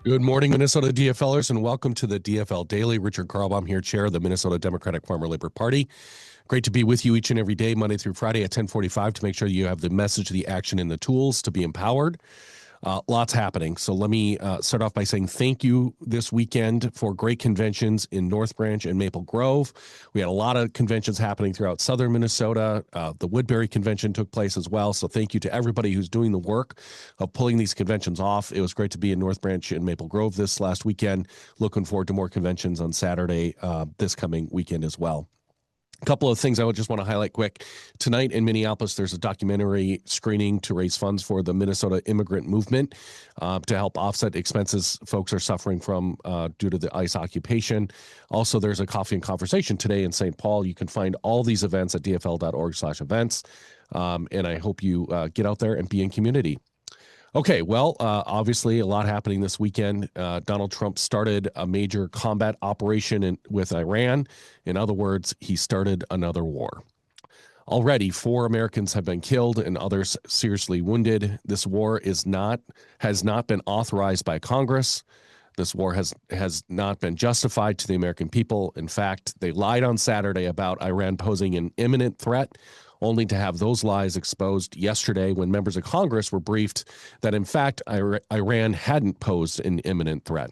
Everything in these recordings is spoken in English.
Good morning, Minnesota DFLers, and welcome to the DFL Daily. Richard Carlbaum here, chair of the Minnesota Democratic Farmer Labor Party. Great to be with you each and every day, Monday through Friday at 10:45, to make sure you have the message, the action, and the tools to be empowered. Lots happening. So let me start off by saying thank you this weekend for great conventions in North Branch and Maple Grove. We had a lot of conventions happening throughout southern Minnesota. The Woodbury convention took place as well. So thank you to everybody who's doing the work of pulling these conventions off. It was great to be in North Branch and Maple Grove this last weekend. Looking forward to more conventions on Saturday this coming weekend as well. A couple of things I would just want to highlight quick. Tonight in Minneapolis, there's a documentary screening to raise funds for the Minnesota immigrant movement to help offset expenses folks are suffering from due to the ICE occupation. Also, there's a coffee and conversation today in St. Paul. You can find all these events at dfl.org/events. And I hope you get out there and be in community. Okay, well, obviously a lot happening this weekend. Donald Trump started a major combat operation with Iran. In other words, he started another war. Already, 4 Americans have been killed and others seriously wounded. This war has not been authorized by Congress. This war has not been justified to the American people. In fact, they lied on Saturday about Iran posing an imminent threat, only to have those lies exposed yesterday when members of Congress were briefed that, in fact, Iran hadn't posed an imminent threat.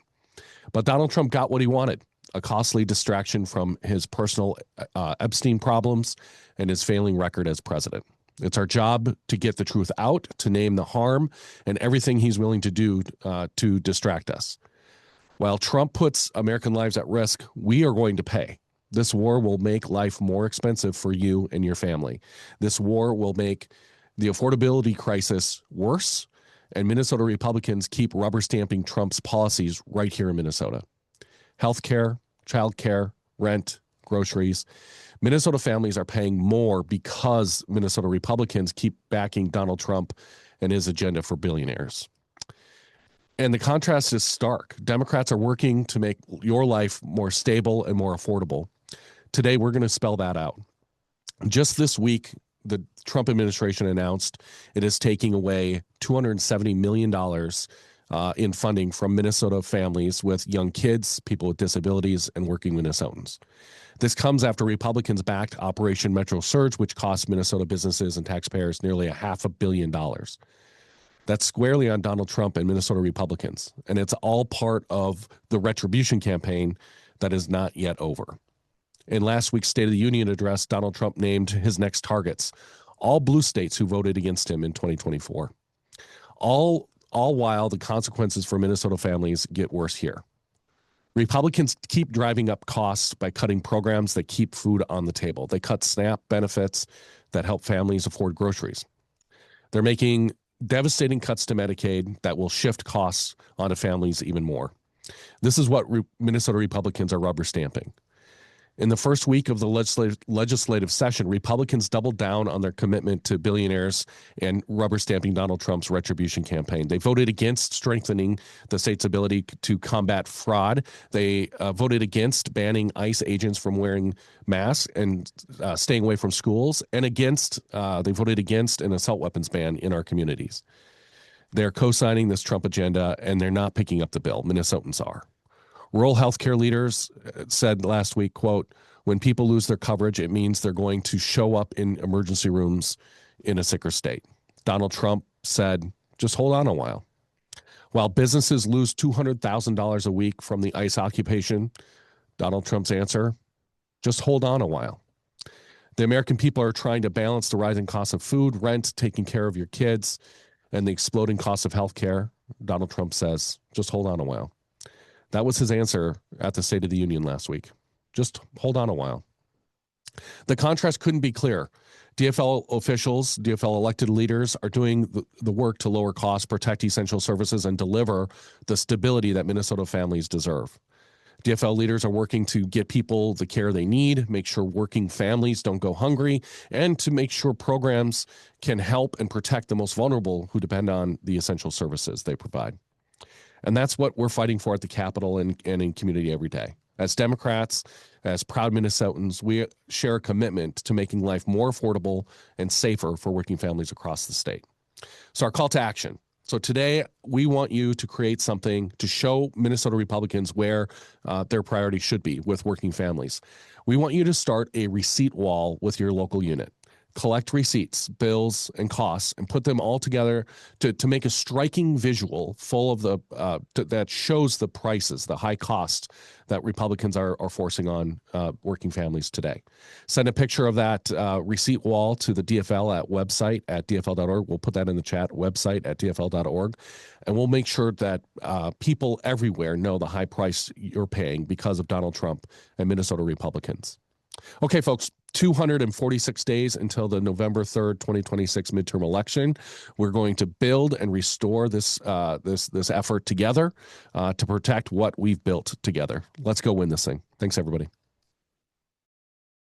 But Donald Trump got what he wanted, a costly distraction from his personal Epstein problems and his failing record as president. It's our job to get the truth out, to name the harm, and everything he's willing to do to distract us. While Trump puts American lives at risk, we are going to pay. This war will make life more expensive for you and your family. This war will make the affordability crisis worse, and Minnesota Republicans keep rubber stamping Trump's policies right here in Minnesota. Healthcare, childcare, rent, groceries. Minnesota families are paying more because Minnesota Republicans keep backing Donald Trump and his agenda for billionaires. And the contrast is stark. Democrats are working to make your life more stable and more affordable. Today, we're going to spell that out. Just this week, the Trump administration announced it is taking away $270 million in funding from Minnesota families with young kids, people with disabilities, and working Minnesotans. This comes after Republicans backed Operation Metro Surge, which cost Minnesota businesses and taxpayers nearly $500 million. That's squarely on Donald Trump and Minnesota Republicans, and it's all part of the retribution campaign that is not yet over. In last week's State of the Union address, Donald Trump named his next targets, all blue states who voted against him in 2024. All while the consequences for Minnesota families get worse here. Republicans keep driving up costs by cutting programs that keep food on the table. They cut SNAP benefits that help families afford groceries. They're making devastating cuts to Medicaid that will shift costs onto families even more. This is what Minnesota Republicans are rubber stamping. In the first week of the legislative session, Republicans doubled down on their commitment to billionaires and rubber stamping Donald Trump's retribution campaign. They voted against strengthening the state's ability to combat fraud. They voted against banning ICE agents from wearing masks and staying away from schools, and they voted against an assault weapons ban in our communities. They're co-signing this Trump agenda, and they're not picking up the bill. Minnesotans are. Rural healthcare leaders said last week, quote, when people lose their coverage, it means they're going to show up in emergency rooms in a sicker state. Donald Trump said, just hold on a while. While businesses lose $200,000 a week from the ICE occupation, Donald Trump's answer, just hold on a while. The American people are trying to balance the rising cost of food, rent, taking care of your kids, and the exploding cost of healthcare. Donald Trump says, just hold on a while. That was his answer at the State of the Union last week. Just hold on a while. The contrast couldn't be clearer. DFL officials, DFL elected leaders are doing the work to lower costs, protect essential services, and deliver the stability that Minnesota families deserve. DFL leaders are working to get people the care they need, make sure working families don't go hungry, and to make sure programs can help and protect the most vulnerable who depend on the essential services they provide. And that's what we're fighting for at the Capitol and in community every day. As Democrats, as proud Minnesotans, we share a commitment to making life more affordable and safer for working families across the state. So our call to action, So today, we want you to create something to show Minnesota Republicans where their priority should be with working families. We want you to start a receipt wall with your local unit. Collect receipts, bills, and costs, and put them all together to make a striking visual full of that shows the prices, the high cost that Republicans are forcing on working families today. Send a picture of that receipt wall to the DFL at website at dfl.org. We'll put that in the chat, website at dfl.org, and we'll make sure that people everywhere know the high price you're paying because of Donald Trump and Minnesota Republicans. Okay, folks, 246 days until the November 3rd, 2026 midterm election. We're going to build and restore this effort together to protect what we've built together. Let's go win this thing. Thanks, everybody.